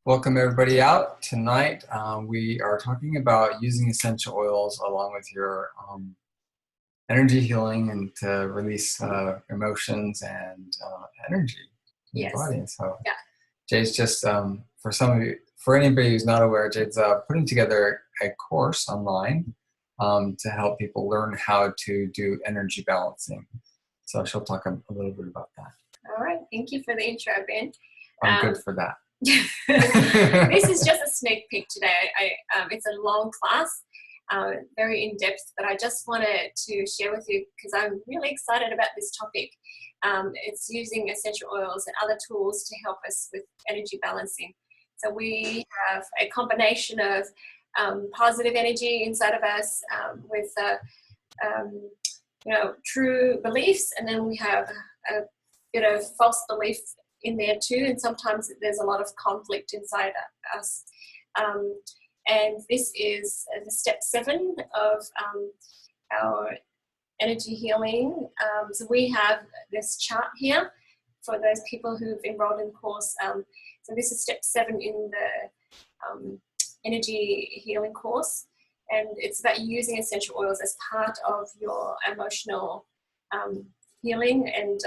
Welcome everybody out. Tonight we are talking about using essential oils along with your energy healing and to release emotions and energy in your body. And so yeah. Jade's just, for anybody who's not aware, Jade's putting together a course online to help people learn how to do energy balancing. So she'll talk a little bit about that. All right, thank you for the intro, Ben. I'm good for that. This is just a sneak peek today. It's a long class, very in-depth, but I just wanted to share with you because I'm really excited about this topic. It's using essential oils and other tools to help us with energy balancing. So we have a combination of positive energy inside of us with true beliefs, and then we have a bit of false belief in there too, and sometimes there's a lot of conflict inside us. And this is the step 7 of our energy healing. So we have this chart here for those people who've enrolled in the course. So this is step 7 in the energy healing course, and it's about using essential oils as part of your emotional healing. And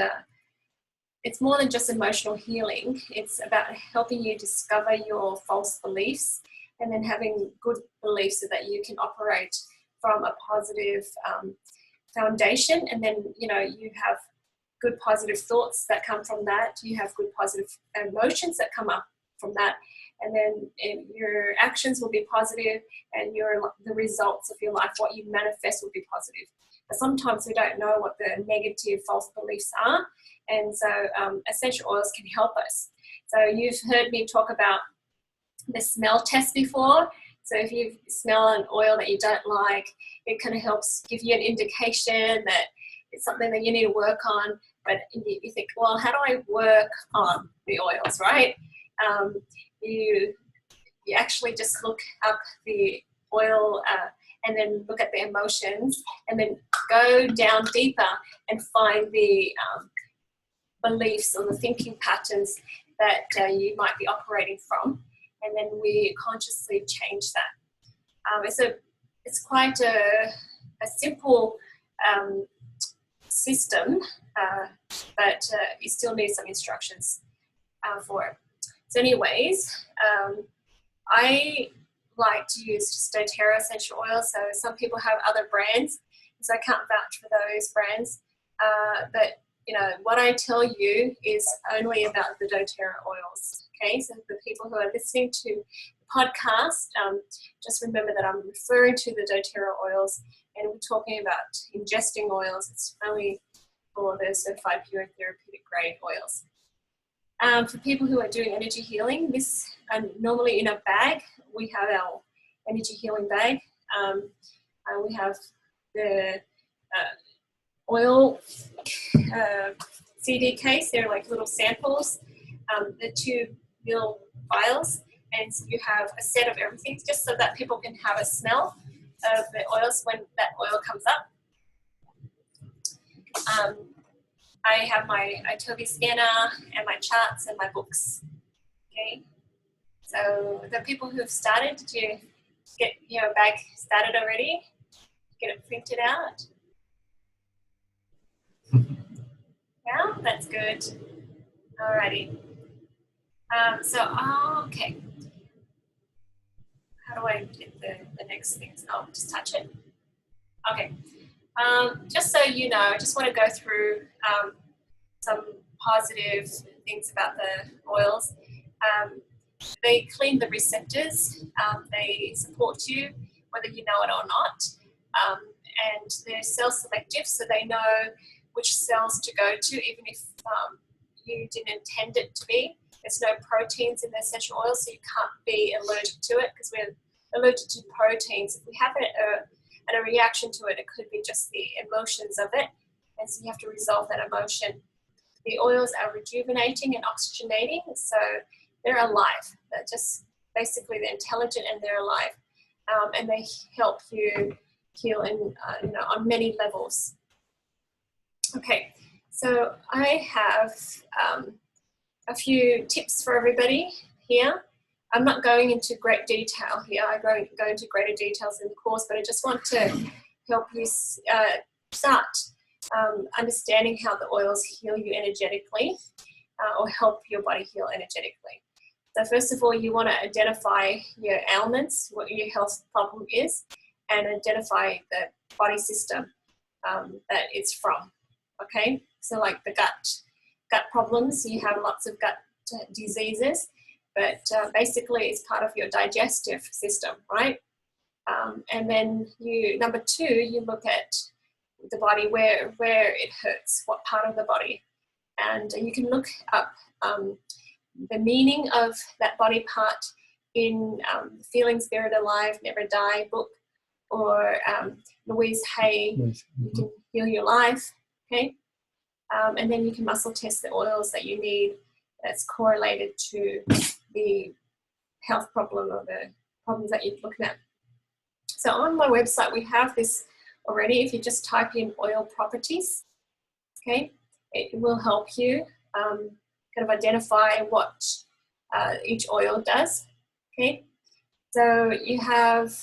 it's more than just emotional healing. It's about helping you discover your false beliefs and then having good beliefs so that you can operate from a positive foundation. And then, you have good positive thoughts that come from that. You have good positive emotions that come up from that. And then your actions will be positive, and the results of your life, what you manifest, will be positive. But sometimes we don't know what the negative false beliefs are. And so essential oils can help us. So you've heard me talk about the smell test before. So if you smell an oil that you don't like, it kind of helps give you an indication that it's something that you need to work on. But you think, well, how do I work on the oils, right? You actually just look up the oil and then look at the emotions, and then go down deeper and find the beliefs or the thinking patterns that you might be operating from, and then we consciously change that. It's quite a simple system, but you still need some instructions for it. So anyways, I like to use just doTERRA essential oils. So some people have other brands, so I can't vouch for those brands, but what I tell you is only about the doTERRA oils. Okay, so the people who are listening to the podcast, just remember that I'm referring to the doTERRA oils, and we're talking about ingesting oils. It's only for the certified pure therapeutic grade oils. For people who are doing energy healing, this normally in a bag, we have our energy healing bag. We have the oil CD case. They're like little samples, the 2 ml vials, and so you have a set of everything just so that people can have a smell of the oils when that oil comes up. I have my iTobi scanner and my charts and my books. Okay, so the people who've started, did you get your bag started already? Get it printed out? Yeah, that's good. Alrighty. Okay. How do I get the next things? Oh, just touch it. Okay. Just so you know, I just want to go through some positive things about the oils. They clean the receptors. They support you, whether you know it or not. And they're cell selective, so they know which cells to go to, even if you didn't intend it to be. There's no proteins in the essential oil, so you can't be allergic to it, because we're allergic to proteins. If we have a reaction to it, it could be just the emotions of it, and so you have to resolve that emotion. The oils are rejuvenating and oxygenating, so they're alive. They're just basically, they're intelligent and they're alive, and they help you heal on many levels. Okay, so I have a few tips for everybody here. I'm not going into great detail here. I go into greater details in the course, but I just want to help you start understanding how the oils heal you energetically, or help your body heal energetically. So first of all, you want to identify your ailments, what your health problem is, and identify the body system that it's from. Okay, so like the gut problems, you have lots of gut diseases, but basically it's part of your digestive system, right? And then number two, you look at the body, where it hurts, what part of the body, and you can look up the meaning of that body part in Feeling Spirit Alive, Never Die book, or Louise Hay, You Can Heal Your Life, okay? And then you can muscle test the oils that you need that's correlated to the health problem or the problems that you're looking at. So on my website, we have this already. If you just type in oil properties, okay, it will help you kind of identify what each oil does, okay? So you have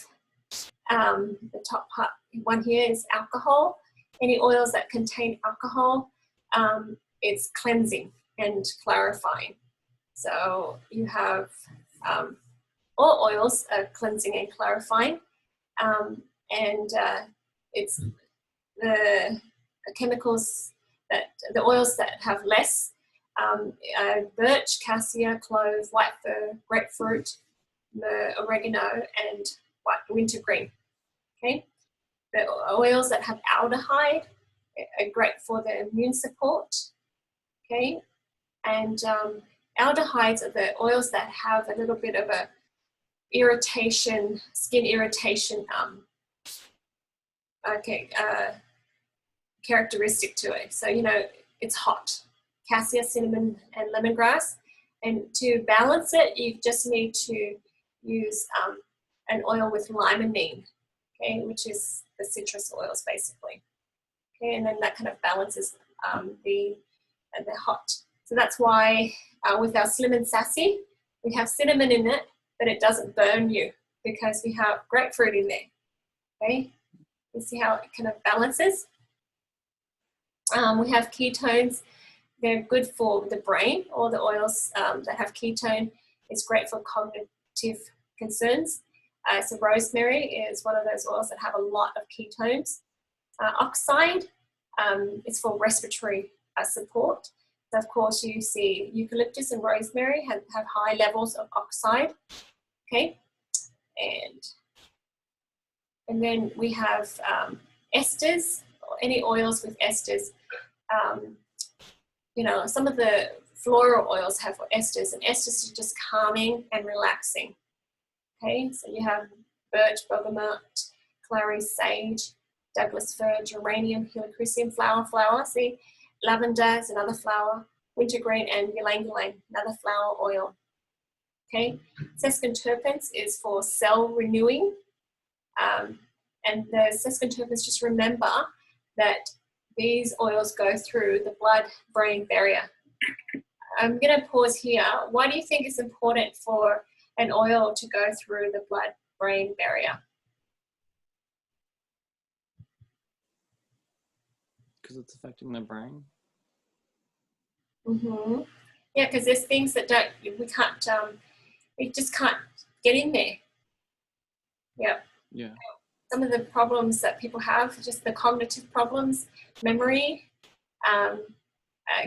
the top part one here is alcohol. Any oils that contain alcohol, it's cleansing and clarifying. So you have all oils are cleansing and clarifying, and it's the chemicals that the oils that have less birch, cassia, clove, white fir, grapefruit, myrrh, oregano, and wintergreen. Okay, the oils that have aldehyde are great for the immune support. Okay, and aldehydes are the oils that have a little bit of a irritation, skin irritation, characteristic to it. So, you know, it's hot. Cassia, cinnamon, and lemongrass. And to balance it, you just need to use an oil with limonene, okay, which is the citrus oils basically. Okay, and then that kind of balances the hot. So that's why with our Slim and Sassy, we have cinnamon in it, but it doesn't burn you because we have grapefruit in there. Okay, you see how it kind of balances. We have ketones. They're good for the brain. All the oils that have ketone is great for cognitive concerns. So rosemary is one of those oils that have a lot of ketones. Oxide is for respiratory support. So of course you see eucalyptus and rosemary have high levels of oxide. Okay, and then we have esters, or any oils with esters. You know, some of the floral oils have esters, and esters are just calming and relaxing. Okay, so you have birch, bergamot, clary, sage, Douglas fir, geranium, helichrysum, flower. See, lavender is another flower, wintergreen, and ylang-ylang, another flower oil. Okay, sesquiterpenes is for cell renewing, and the sesquiterpenes, just remember that these oils go through the blood-brain barrier. I'm going to pause here. Why do you think it's important for an oil to go through the blood-brain barrier? Because it's affecting the brain. Mm-hmm. Yeah, because there's things that we just can't get in there. Yeah. Yeah. Some of the problems that people have, just the cognitive problems, memory,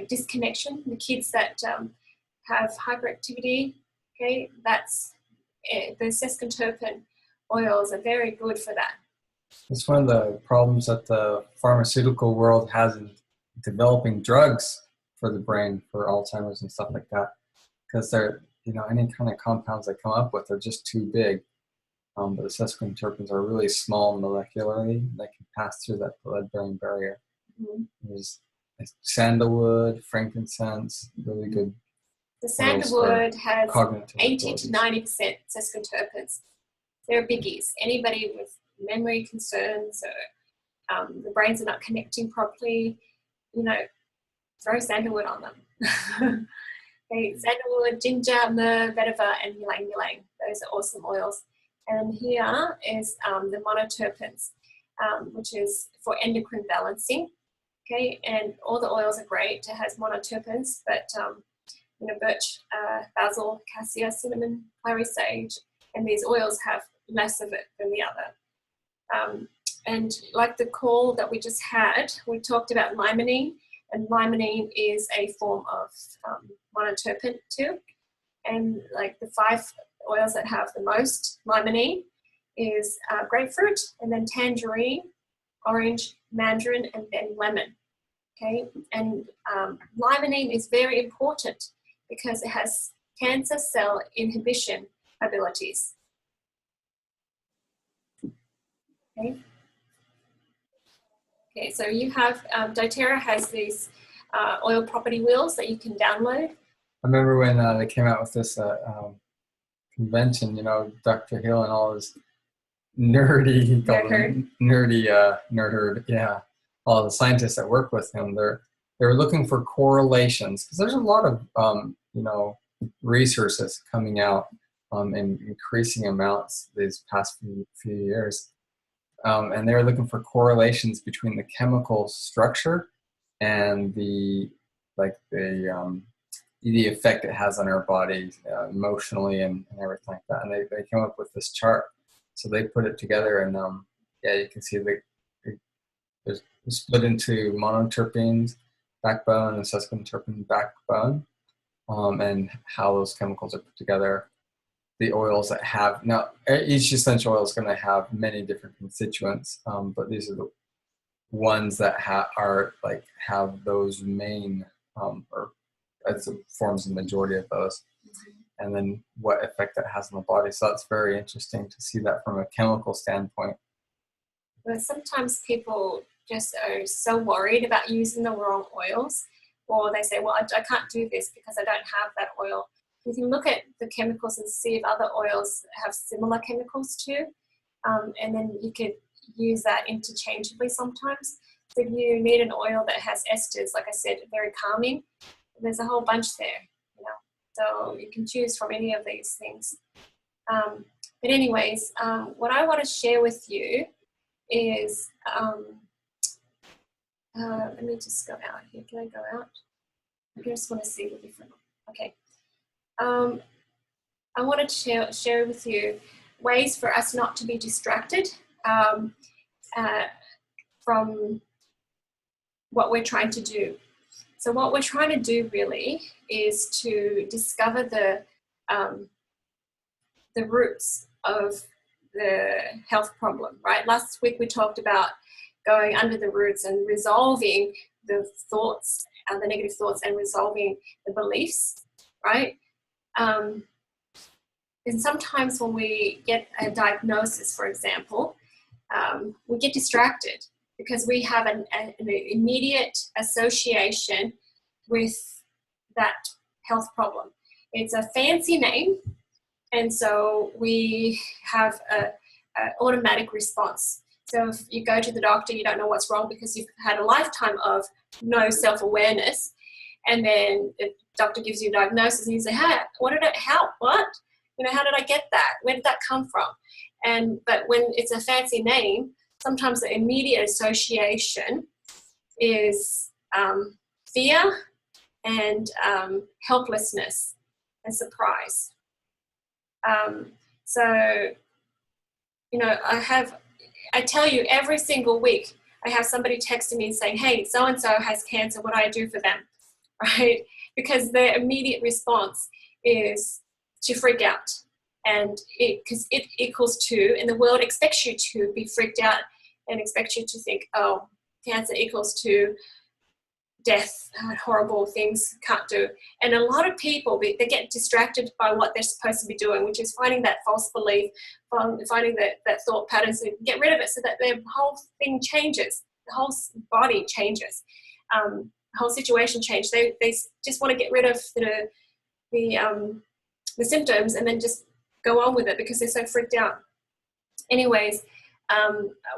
disconnection. The kids that have hyperactivity, okay, that's the sesquiterpene oils are very good for that. It's one of the problems that the pharmaceutical world has in developing drugs for the brain, for Alzheimer's and stuff like that, because they're, you know, any kind of compounds they come up with are just too big. But the sesquiterpenes are really small molecularly. They can pass through that blood-brain barrier. Mm-hmm. There's sandalwood, frankincense, really good. The sandalwood has 80 abilities. to 90% sesquiterpenes. They're biggies. Anybody with memory concerns or the brains are not connecting properly, you know, throw sandalwood on them. Okay, sandalwood, ginger, myrrh, vetiver, and ylang ylang. Those are awesome oils. And here is the monoterpenes, which is for endocrine balancing. Okay, and all the oils are great. It has monoterpenes, but birch, basil, cassia, cinnamon, clary sage, and these oils have less of it than the other. And like the call that we just had, we talked about limonene, and limonene is a form of monoterpene too. And like the 5 oils that have the most limonene is grapefruit, and then tangerine, orange, mandarin, and then lemon. Okay, and limonene is very important because it has cancer cell inhibition abilities. Okay. Okay, so you have, doTERRA has these oil property wheels that you can download. I remember when they came out with this convention, Dr. Hill and all his nerdy, nerd, yeah. All the scientists that work with him, they're looking for correlations, because there's a lot of research that's coming out in increasing amounts these past few years, and they're looking for correlations between the chemical structure and the effect it has on our body emotionally and everything like that. And they came up with this chart, so they put it together, and you can see they're split into monoterpenes backbone and sesquiterpene backbone, and how those chemicals are put together. The oils that have, now each essential oil is going to have many different constituents, but these are the ones that have those main, or it forms the majority of those, and then what effect that has on the body. So that's very interesting to see that from a chemical standpoint. But sometimes people just are so worried about using the wrong oils, or they say, well, I can't do this because I don't have that oil. You can look at the chemicals and see if other oils have similar chemicals too, and then you could use that interchangeably sometimes. So if you need an oil that has esters, like I said, very calming, there's a whole bunch there, so you can choose from any of these things. But anyways, what I want to share with you is, let me just go out here. Can I go out? I just want to see the different, okay. I want to share with you ways for us not to be distracted from what we're trying to do. So what we're trying to do really is to discover the roots of the health problem, right? Last week we talked about going under the roots and resolving the thoughts, the negative thoughts, and resolving the beliefs, right? And sometimes when we get a diagnosis, for example, we get distracted because we have an immediate association with that health problem. It's a fancy name, and so we have an automatic response. So if you go to the doctor, you don't know what's wrong because you've had a lifetime of no self-awareness, and then the doctor gives you a diagnosis and you say, hey, what? How did I get that? Where did that come from? But when it's a fancy name, sometimes the immediate association is fear and helplessness and surprise. I tell you every single week, I have somebody texting me saying, hey, so-and-so has cancer, what do I do for them, right? Because their immediate response is to freak out. And because it equals to, and the world expects you to be freaked out and expects you to think, oh, cancer equals to death, horrible things, can't do. And a lot of people, they get distracted by what they're supposed to be doing, which is finding that false belief, finding that thought pattern, so get rid of it so that their whole thing changes, the whole body changes, the whole situation changes. They just want to get rid of the symptoms and then just go on with it because they're so freaked out. Anyways,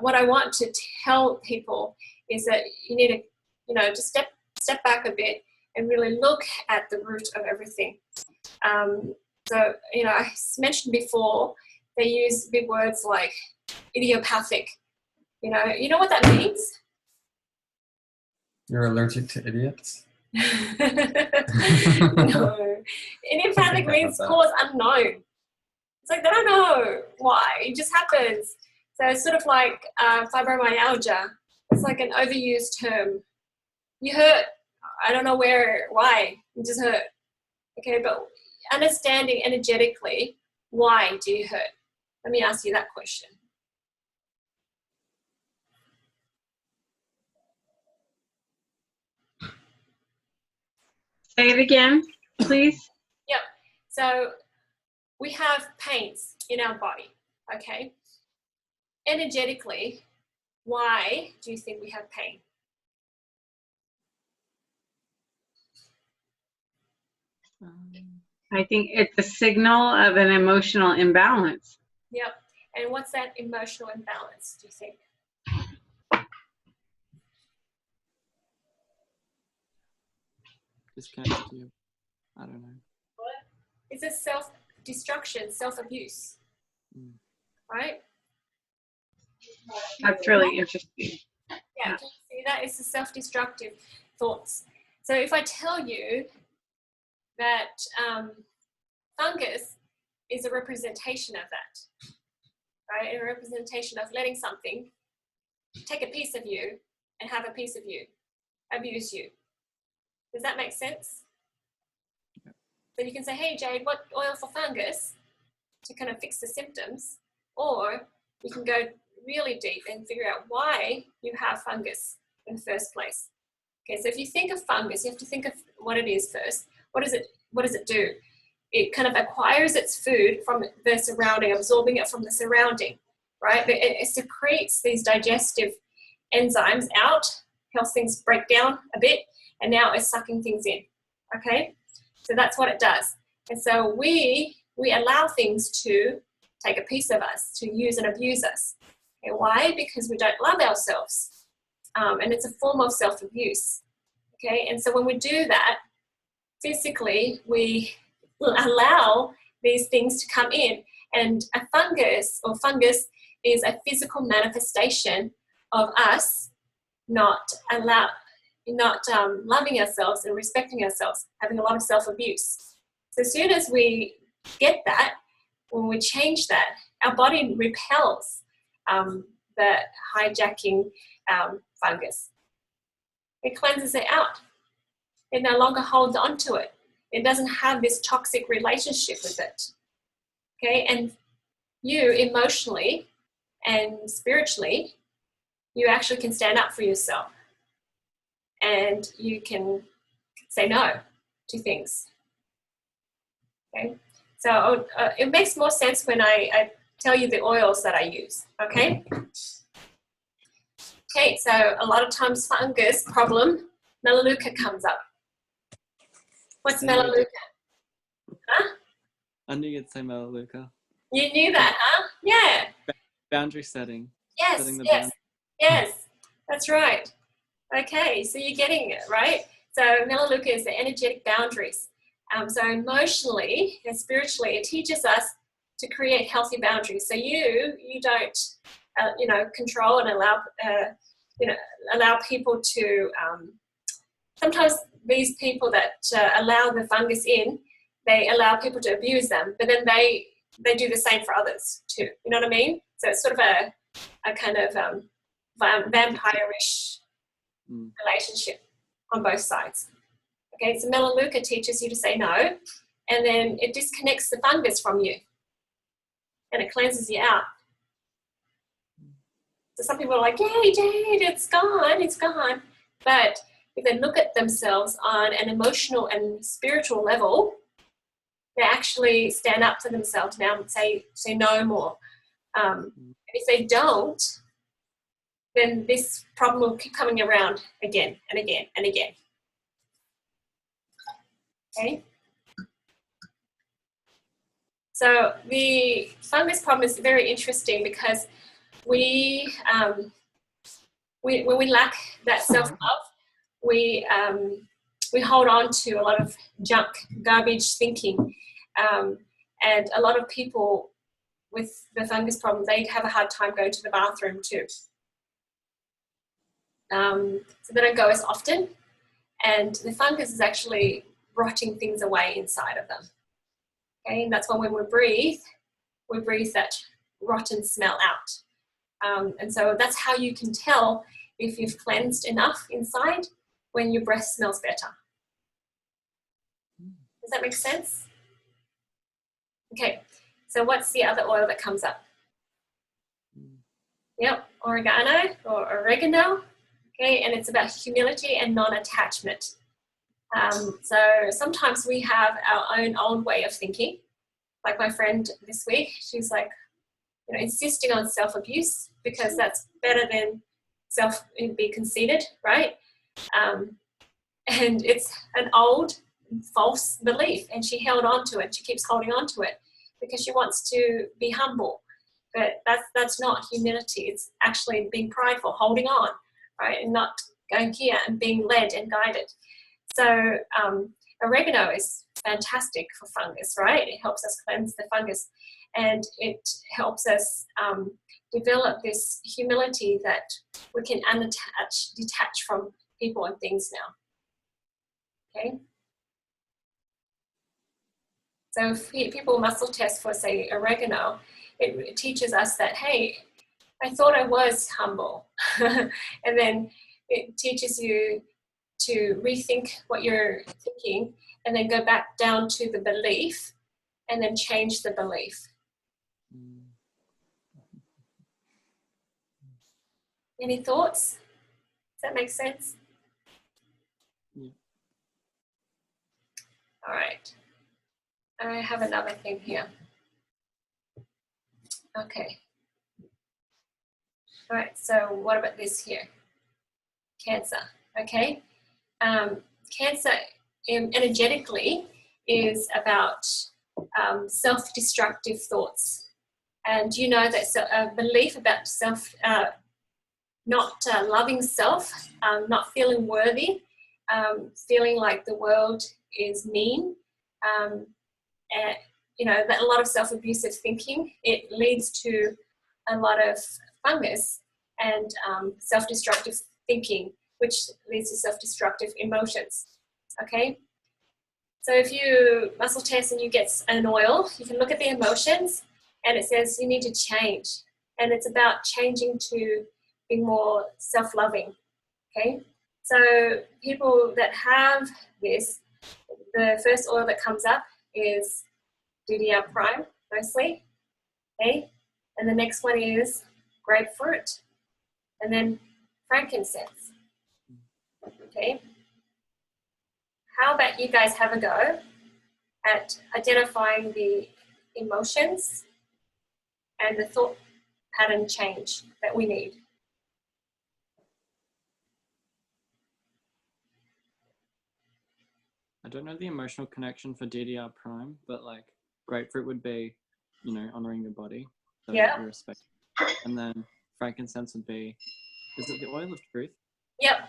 what I want to tell people is that you need to, just step back a bit and really look at the root of everything. So, you know, I mentioned before, they use big words like idiopathic. You know what that means? You're allergic to idiots? No. Idiopathic means cause unknown. It's like they don't know why. It just happens. So it's sort of like fibromyalgia. It's like an overused term. You hurt. I don't know why. You just hurt. Okay, but understanding energetically, why do you hurt? Let me ask you that question. Say it again, please. Yep. So we have pains in our body, okay? Energetically, why do you think we have pain? I think it's a signal of an emotional imbalance. Yep. And what's that emotional imbalance, do you think? Disconnected to you. I don't know. It's a self-destruction, self-abuse, right? That's really interesting. Yeah, can you see that? It's the self-destructive thoughts. So if I tell you that fungus is a representation of that, right? A representation of letting something take a piece of you and have a piece of you, abuse you. Does that make sense? So you can say, hey Jade, what oil for fungus to kind of fix the symptoms, or you can go really deep and figure out why you have fungus in the first place. Okay, so if you think of fungus, you have to think of what it is first. What does it do? It kind of acquires its food from the surrounding, absorbing it from the surrounding, right? But it secretes these digestive enzymes out, helps things break down a bit, and now it's sucking things in, okay? So that's what it does. And so we allow things to take a piece of us, to use and abuse us. Okay, why? Because we don't love ourselves. And it's a form of self-abuse. Okay, and so when we do that, physically, we will allow these things to come in. And a fungus is a physical manifestation of us not loving ourselves and respecting ourselves, having a lot of self-abuse. So as soon as we get that, when we change that, our body repels the hijacking fungus. It cleanses it out. It no longer holds on to it. It doesn't have this toxic relationship with it. Okay, and you emotionally and spiritually, you actually can stand up for yourself. And you can say no to things. Okay, so it makes more sense when I tell you the oils that I use. Okay. Okay, so a lot of times fungus problem, melaleuca comes up. What's melaleuca? Huh? I knew you'd say melaleuca. You knew that, huh? Yeah. Boundary setting. Yes, Setting the yes, yes. That's right. Okay, so you're getting it, right? So melaleuca is the energetic boundaries. So emotionally and spiritually, it teaches us to create healthy boundaries. So you don't, control and allow people to. Sometimes these people that allow the fungus in, they allow people to abuse them, but then they do the same for others too. You know what I mean? So it's sort of a kind of vampire-ish relationship on both sides. Okay, so melaleuca teaches you to say no, and then it disconnects the fungus from you, and it cleanses you out. So some people are like, yay, Jade, it's gone. But if they look at themselves on an emotional and spiritual level, they actually stand up for themselves now and say no more. And if they don't, then this problem will keep coming around again and again and again. Okay. So the fungus problem is very interesting because when we lack that self-love, we we hold on to a lot of junk, garbage thinking. And a lot of people with the fungus problem, they have a hard time going to the bathroom too. So they don't go as often. And the fungus is actually rotting things away inside of them. Okay, and that's why when we breathe that rotten smell out. And so that's how you can tell if you've cleansed enough inside, when your breath smells better. Does that make sense? Okay, so what's the other oil that comes up? Yep, oregano or oregano. Okay, and it's about humility and non-attachment. So sometimes we have our own old way of thinking. Like my friend this week, she's like, you know, insisting on self-abuse because that's better than be conceited, right? And it's an old false belief, and she held on to it. She keeps holding on to it because she wants to be humble, but that's not humility. It's actually being prideful, holding on, right, and not going here and being led and guided. So oregano is fantastic for fungus, right? It helps us cleanse the fungus, and it helps us develop this humility that we can detach from people and things now. Okay. So if people muscle test for, say, oregano, it teaches us that, hey, I thought I was humble. And then it teaches you to rethink what you're thinking and then go back down to the belief and then change the belief. Any thoughts? Does that make sense? Yeah. All right. I have another thing here. Okay. All right, so what about this here? Cancer, okay? Cancer energetically is about self-destructive thoughts. And you know that a belief about not loving self, not feeling worthy, feeling like the world is mean, and, you know, that a lot of self-abusive thinking, it leads to a lot of fungus and self-destructive thinking, which leads to self-destructive emotions, okay? So if you muscle test and you get an oil, you can look at the emotions and it says you need to change. And it's about changing to be more self-loving, okay? So people that have this, the first oil that comes up is DoTERRA Prime, mostly, okay? And the next one is grapefruit, and then frankincense, okay? How about you guys have a go at identifying the emotions and the thought pattern change that we need? I don't know the emotional connection for DDR Prime, but like grapefruit would be, you know, honoring your body, so Yeah. you respect. And then frankincense would be, is it the oil of truth? Yep.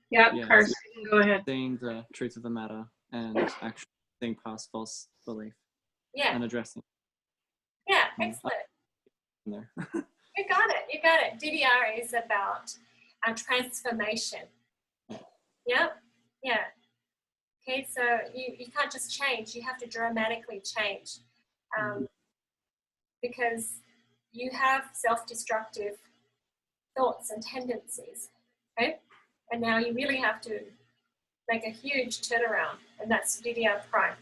Yep, Yeah. Carson, go ahead. Seeing the truth of the matter and actually seeing past false belief Yeah. and addressing Yeah. Excellent. it there. You got it. You got it. DDR is about transformation. Yep. Yeah. Okay, so you can't just change. You have to dramatically change, because you have self-destructive thoughts and tendencies, okay? And now you really have to make a huge turnaround, and that's DDR Prime.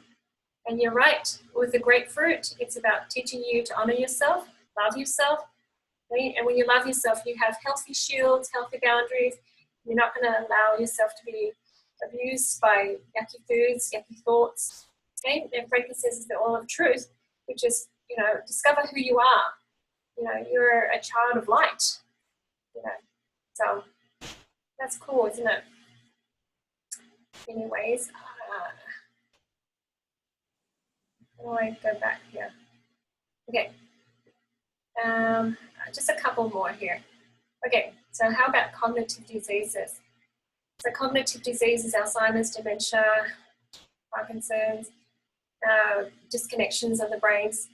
And you're right, with the grapefruit, it's about teaching you to honor yourself, love yourself, okay? And when you love yourself, you have healthy shields, healthy boundaries. You're not going to allow yourself to be abused by yucky foods, yucky thoughts, okay? And frankincense is the oil of truth, which is, you know, discover who you are. You know, you're a child of light, you know, so that's cool, isn't it? Anyways, how do I go back here? Okay, just a couple more here. Okay, so how about cognitive diseases? So cognitive diseases, Alzheimer's, dementia, Parkinson's, disconnections of the brains.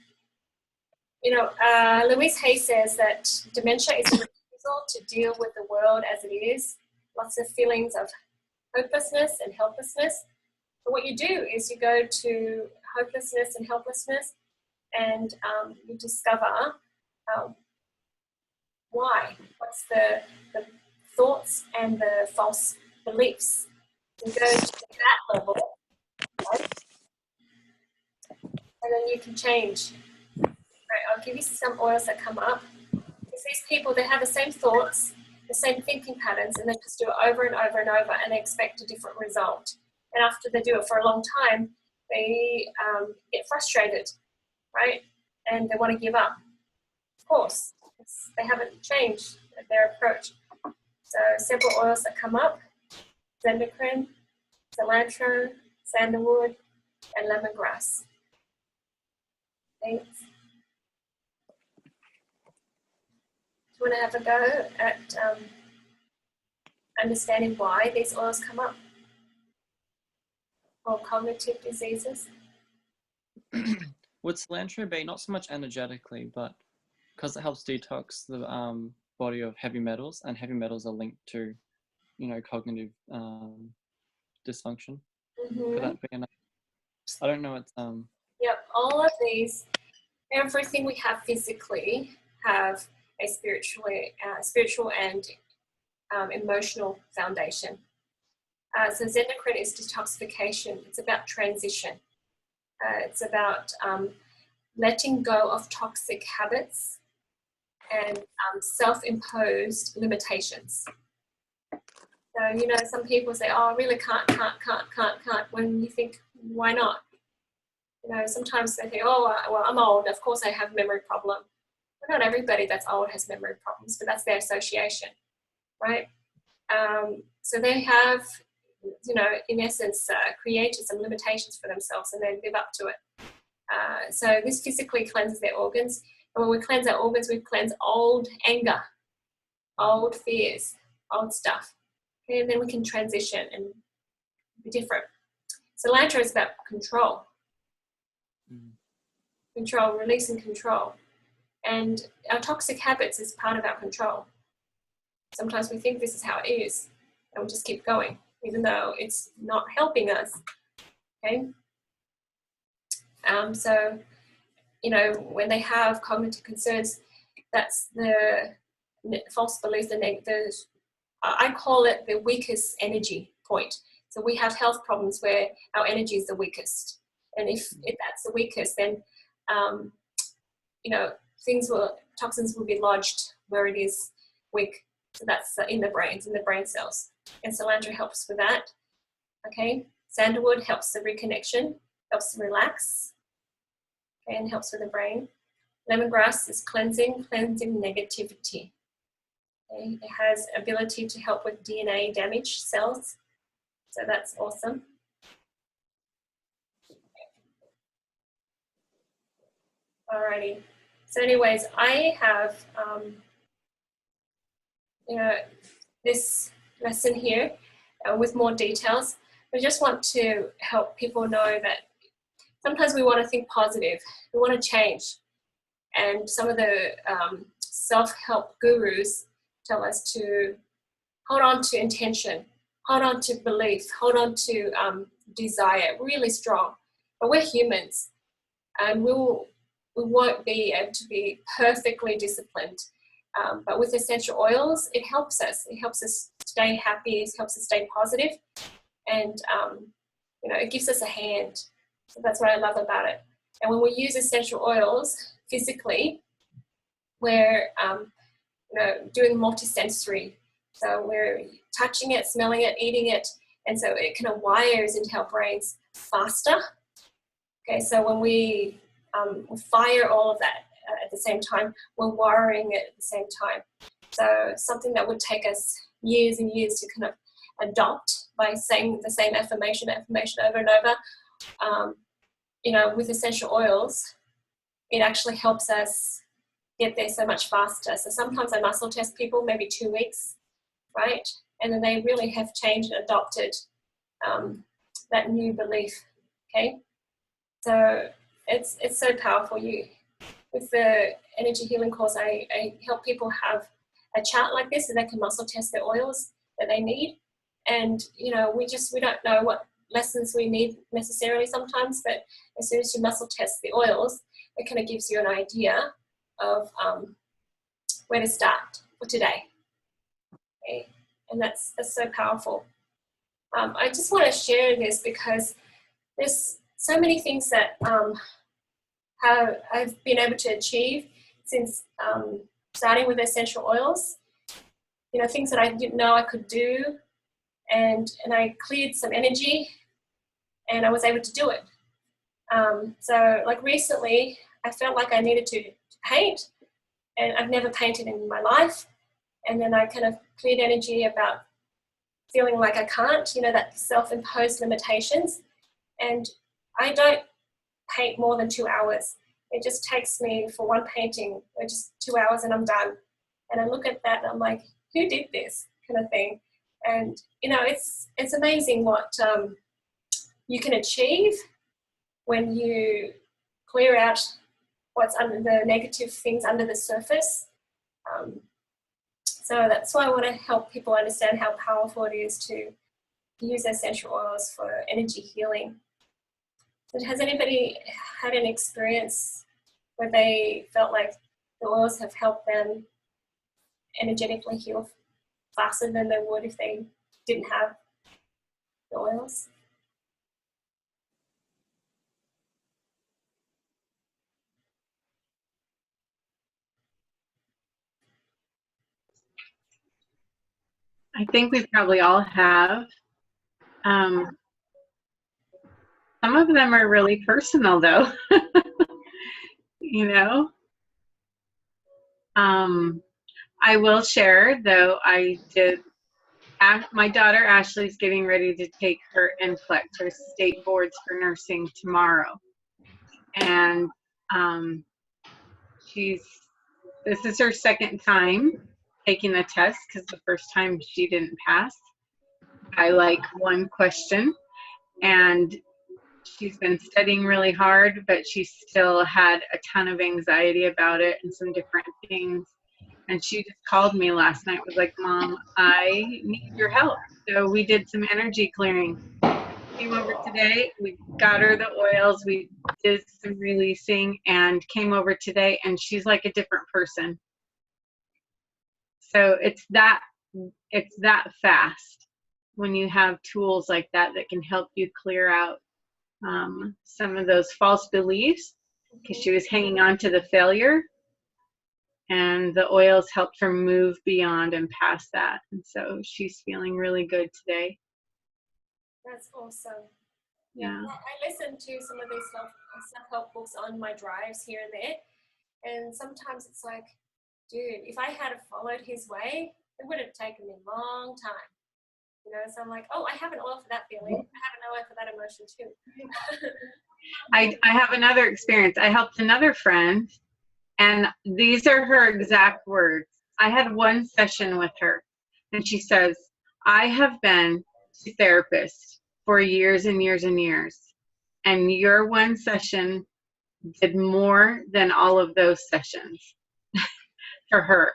Louise Hay says that dementia is a refusal to deal with the world as it is. Lots of feelings of hopelessness and helplessness. But what you do is you go to hopelessness and helplessness, and you discover why. What's the thoughts and the false beliefs. You go to that level, right? And then you can change. Right, I'll give you some oils that come up. Because these people, they have the same thoughts, the same thinking patterns, and they just do it over and over and over, and they expect a different result. And after they do it for a long time, they get frustrated, right? And they want to give up. Of course, they haven't changed their approach. So several oils that come up: endocrine, cilantro, sandalwood, and lemongrass. Thanks. Do you want to have a go at understanding why these oils come up? Or cognitive diseases? Would cilantro be not so much energetically, but because it helps detox the body of heavy metals, and heavy metals are linked to, cognitive dysfunction? Could that be enough? I don't know. It's Yep, all of these, everything we have physically have a spiritual and emotional foundation. So endocrine is detoxification. It's about transition. It's about letting go of toxic habits and self-imposed limitations. So, some people say, oh, I really can't, when you think, why not? Sometimes they think, oh, well, I'm old, of course I have a memory problem. Well, not everybody that's old has memory problems, but that's their association, right? So they have, in essence, created some limitations for themselves, and they live up to it. So this physically cleanses their organs. And when we cleanse our organs, we cleanse old anger, old fears, old stuff. Okay, and then we can transition and be different. Cilantro is about control. Control, release and control. And our toxic habits is part of our control. Sometimes we think this is how it is, and we just keep going, even though it's not helping us. Okay? So, when they have cognitive concerns, that's the false belief, I call it the weakest energy point. So we have health problems where our energy is the weakest. And if that's the weakest, then, toxins will be lodged where it is weak. So that's in the brains, in the brain cells. And cilantro helps with that. Okay. Sandalwood helps the reconnection, helps to relax, okay, and helps with the brain. Lemongrass is cleansing negativity. Okay. It has ability to help with DNA damaged cells. So that's awesome. Alrighty. So anyways, I have, this lesson here with more details. I just want to help people know that sometimes we want to think positive. We want to change. And some of the self-help gurus tell us to hold on to intention, hold on to belief, hold on to desire, really strong. But we're humans, and we won't be able to be perfectly disciplined. But with essential oils, it helps us. It helps us stay happy. It helps us stay positive. And, it gives us a hand. So that's what I love about it. And when we use essential oils physically, we're, doing multisensory. So we're touching it, smelling it, eating it. And so it kind of wires into our brains faster. Okay, so when we fire all of that at the same time, we're wiring it at the same time. So something that would take us years and years to kind of adopt by saying the same affirmation over and over, with essential oils, it actually helps us get there so much faster. So sometimes I muscle test people, maybe 2 weeks, right? and then they really have changed and adopted that new belief. Okay, so it's so powerful. With the energy healing course, I help people have a chart like this so they can muscle test their oils that they need. And we don't know what lessons we need necessarily sometimes, but as soon as you muscle test the oils, it kind of gives you an idea of where to start for today. Okay? And that's so powerful. I just want to share this because there's so many things that I've been able to achieve since starting with essential oils. Things that I didn't know I could do, and I cleared some energy, and I was able to do it. So like recently, I felt like I needed to paint, and I've never painted in my life. And then I kind of cleared energy about feeling like I can't, that self-imposed limitations. And I don't paint more than 2 hours. It just takes me for one painting, just 2 hours and I'm done. And I look at that and I'm like, who did this kind of thing? And, it's amazing what you can achieve when you clear out what's under the negative things under the surface. So that's why I want to help people understand how powerful it is to use essential oils for energy healing. So has anybody had an experience where they felt like the oils have helped them energetically heal faster than they would if they didn't have the oils? I think we probably all have. Some of them are really personal, though. I will share, though, my daughter Ashley's getting ready to take her NCLEX, her state boards for nursing, tomorrow. And this is her second time taking the test because the first time she didn't pass by like one question. And she's been studying really hard, but she still had a ton of anxiety about it and some different things. And she just called me last night, was like, Mom, I need your help. So we did some energy clearing. Came over today, we got her the oils, we did some releasing, and came over today, and she's like a different person. So it's that fast when you have tools like that can help you clear out some of those false beliefs, because she was hanging on to the failure, and the oils helped her move beyond and past that. And so she's feeling really good today. That's awesome. Yeah. I listen to some of these self-help books on my drives here and there, and sometimes it's like, dude, if I had followed his way, it would have taken me a long time. So I'm like, oh, I have an oil for that feeling. I have an oil for that emotion too. I have another experience. I helped another friend, and these are her exact words. I had one session with her, and she says, I have been a therapist for years and years and years, and your one session did more than all of those sessions for her.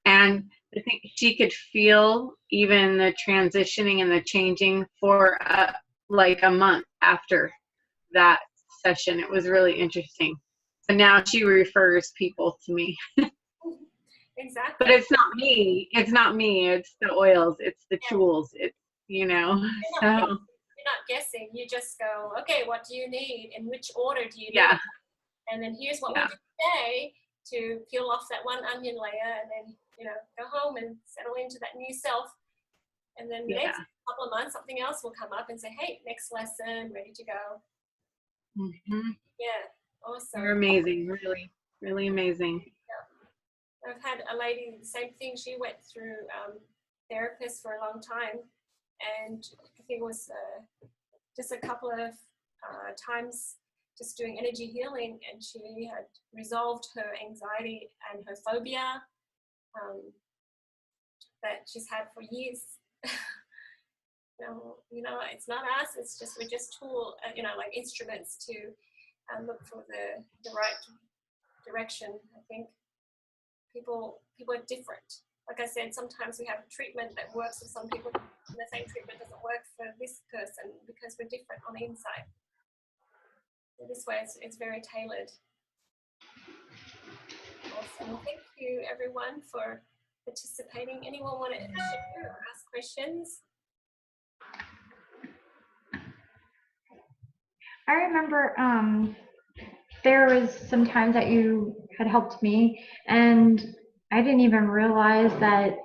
And I think she could feel even the transitioning and the changing for like a month after that session. It was really interesting. So now she refers people to me. Exactly. But it's not me. It's the oils. It's the tools. It's, You're not so. guessing. You just go, okay, what do you need? In which order do you need Yeah. it? And then here's what we do today to peel off that one onion layer, and then go home and settle into that new self. And then the next couple of months, something else will come up and say, hey, next lesson, ready to go. Mm-hmm. Yeah, awesome. You're amazing. Really, really amazing. Yeah. I've had a lady, the same thing. She went through therapists for a long time, and I think it was just a couple of times just doing energy healing, and she had resolved her anxiety and her phobia that she's had for years. It's not us. It's just we're just like instruments to look for the right direction. I think people are different. Like I said, sometimes we have a treatment that works for some people, and the same treatment doesn't work for this person because we're different on the inside. So this way, it's very tailored. Awesome. Thank you, everyone, for participating. Anyone want to share or ask questions? I remember there was some times that you had helped me, and I didn't even realize that,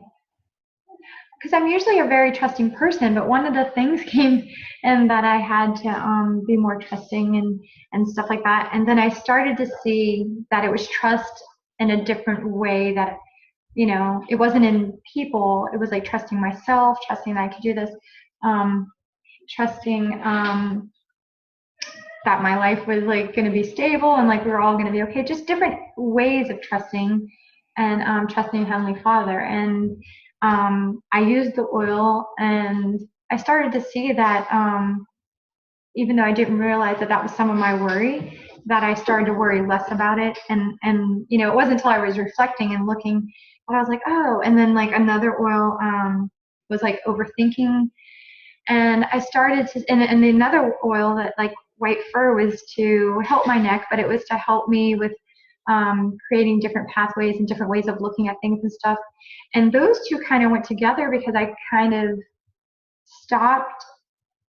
because I'm usually a very trusting person, but one of the things came in that I had to be more trusting and stuff like that. And then I started to see that it was trust in a different way, that, it wasn't in people. It was like trusting myself, trusting that I could do this, trusting that my life was like going to be stable and like we were all going to be okay. Just different ways of trusting and trusting Heavenly Father. And I used the oil, and I started to see that even though I didn't realize that that was some of my worry, that I started to worry less about it. And it wasn't until I was reflecting and looking that I was like, oh. And then like another oil was like overthinking. And I started to, and another oil that like white fur was to help my neck, but it was to help me with creating different pathways and different ways of looking at things and stuff. And those two kind of went together because I kind of stopped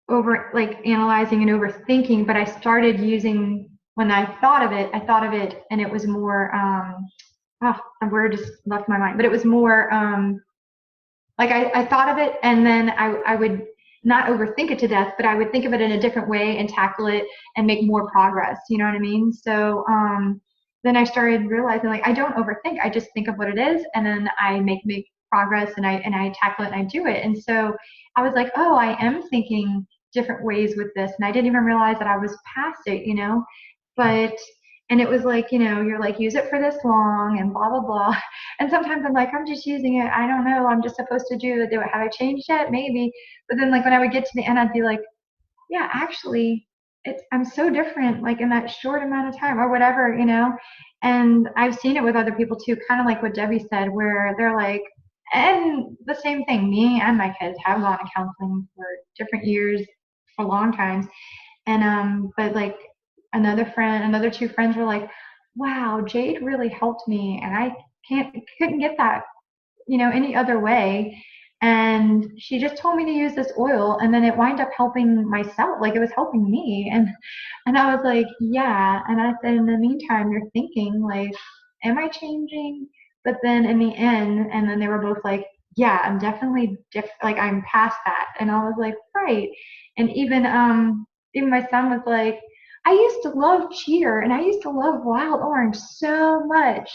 over like analyzing and overthinking, but I started using, when I thought of it and it was more, the word just left my mind, but it was more like I thought of it, and then I would not overthink it to death, but I would think of it in a different way and tackle it and make more progress. You know what I mean? So then I started realizing like I don't overthink. I just think of what it is, and then I make progress, and I tackle it and I do it. And so I was like, oh, I am thinking different ways with this, and I didn't even realize that I was past it. And it was like, you're like, use it for this long and blah, blah, blah. And sometimes I'm like, I'm just using it. I don't know. I'm just supposed to do it. Have I changed yet? Maybe. But then like when I would get to the end, I'd be like, yeah, actually, I'm so different, like in that short amount of time or whatever, And I've seen it with other people too, kind of like what Debbie said, where they're like, and the same thing, me and my kids have gone to counseling for different years, for long times. And but like another two friends were like, wow, Jade really helped me, and I couldn't get that, any other way. And she just told me to use this oil, and then it wound up helping myself, like it was helping me. And I was like, yeah. And I said, in the meantime, you're thinking like, am I changing? But then in the end, and then they were both like, yeah, I'm definitely like I'm past that. And I was like, right. And even my son was like, I used to love cheater and I used to love wild orange so much,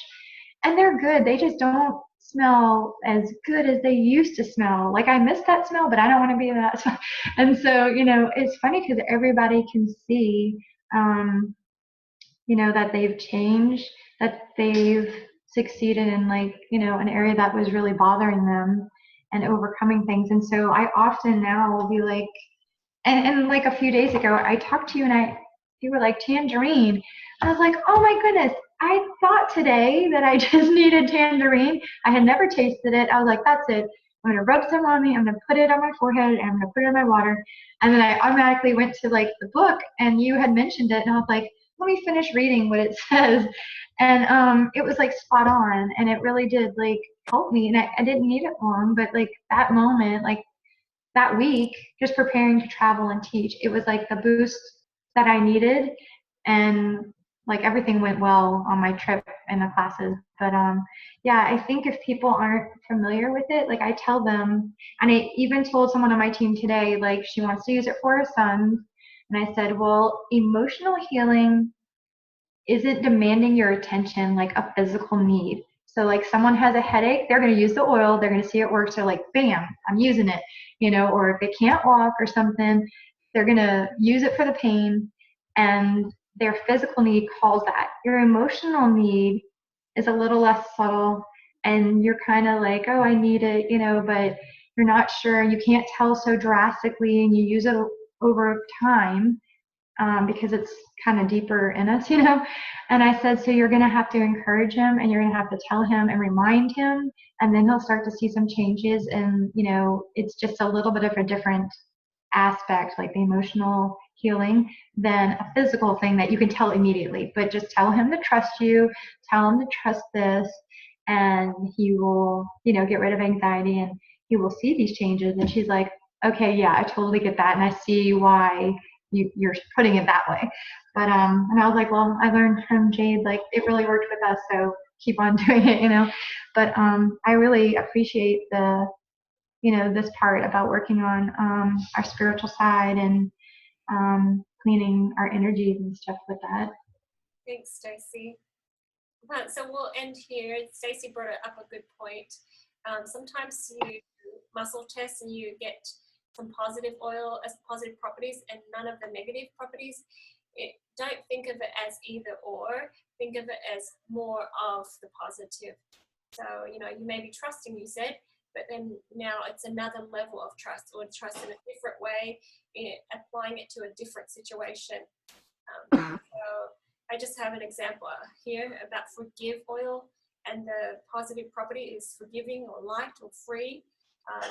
and they're good. They just don't smell as good as they used to smell. Like I miss that smell, but I don't want to be that. And so, it's funny because everybody can see, that they've changed, that they've succeeded in like, an area that was really bothering them and overcoming things. And so I often now will be like, and like a few days ago, I talked to you and you were like tangerine. I was like, oh my goodness, I thought today that I just needed tangerine. I had never tasted it. I was like, that's it. I'm going to rub some on me. I'm going to put it on my forehead, and I'm going to put it in my water. And then I automatically went to like the book, and you had mentioned it, and I was like, let me finish reading what it says. And it was like spot on, and it really did like help me. And I didn't need it long, but like that moment, like that week, just preparing to travel and teach, it was like the boost that I needed. And like everything went well on my trip and the classes. But yeah, I think if people aren't familiar with it, like I tell them, and I even told someone on my team today, like she wants to use it for her sons. And I said, well, emotional healing isn't demanding your attention like a physical need. So like someone has a headache, they're going to use the oil, they're going to see it work. So like, bam, I'm using it, or if they can't walk or something, they're going to use it for the pain, and their physical need calls that. Your emotional need is a little less subtle, and you're kind of like, oh, I need it, but you're not sure, you can't tell so drastically, and you use it over time because it's kind of deeper in us, you know. And I said, so you're going to have to encourage him, and you're going to have to tell him and remind him, and then he'll start to see some changes. And, you know, it's just a little bit of a different aspect, like the emotional healing, than a physical thing that you can tell immediately. But just tell him to trust you, tell him to trust this, and he will, you know, get rid of anxiety, and he will see these changes. And she's like, okay, yeah, I totally get that, and I see why you're putting it that way. But and I was like, well, I learned from Jade, like, it really worked with us, so keep on doing it, you know. But I really appreciate the, you know, this part about working on our spiritual side and cleaning our energies and stuff with that. Thanks, Stacey. So we'll end here. Stacey brought up a good point. Sometimes you muscle test and you get some positive oil as positive properties and none of the negative properties. Don't think of it as either or. Think of it as more of the positive. So, you know, you may be trusting, you said, but then now it's another level of trust, or trust in a different way, applying it to a different situation. So I just have an example here about forgive oil, and the positive property is forgiving or light or free,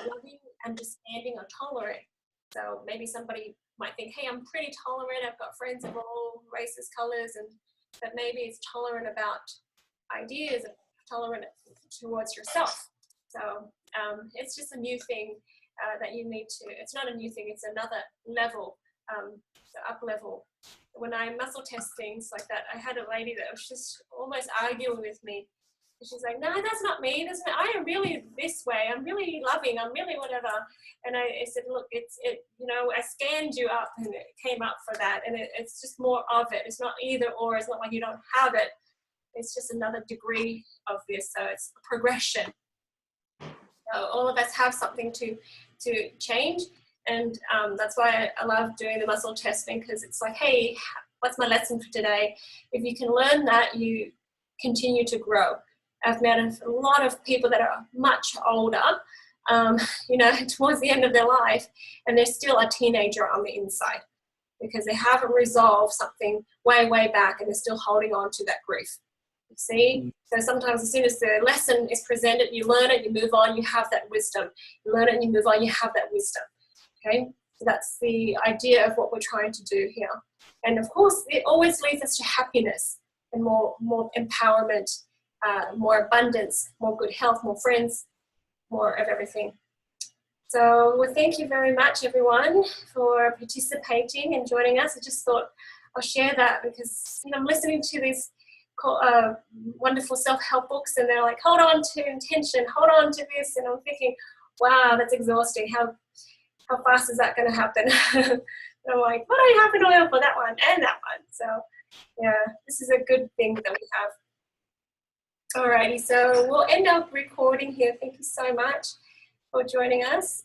loving, understanding, or tolerant. So maybe somebody might think, hey, I'm pretty tolerant, I've got friends of all races, colors, but maybe it's tolerant about ideas, tolerant towards yourself. So it's just a new thing that you need to, it's not a new thing, it's another level, the up level. When I muscle test things like that, I had a lady that was just almost arguing with me. And she's like, no, that's not me. I am really this way. I'm really loving. I'm really whatever. And I said, look, you know, I scanned you up and it came up for that. And it's just more of it. It's not either or. It's not like you don't have it. It's just another degree of this. So it's a progression. So all of us have something to change. And that's why I love doing the muscle testing, because it's like, hey, what's my lesson for today? If you can learn that, you continue to grow. I've met a lot of people that are much older, you know, towards the end of their life, and they're still a teenager on the inside because they haven't resolved something way, way back, and they're still holding on to that grief. You see? So sometimes as soon as the lesson is presented, you learn it, you move on, you have that wisdom. You learn it and you move on, you have that wisdom. Okay? So that's the idea of what we're trying to do here. And of course, it always leads us to happiness and more empowerment, more abundance, more good health, more friends, more of everything. So well, thank you very much, everyone, for participating and joining us. I just thought I'll share that because, you know, I'm listening to these wonderful self-help books, and they're like, hold on to intention, hold on to this, and I'm thinking, wow, that's exhausting. How fast is that going to happen? And I'm like, what do I have in oil for that one and that one? So yeah, this is a good thing that we have. Alrighty, so we'll end up recording here. Thank you so much for joining us.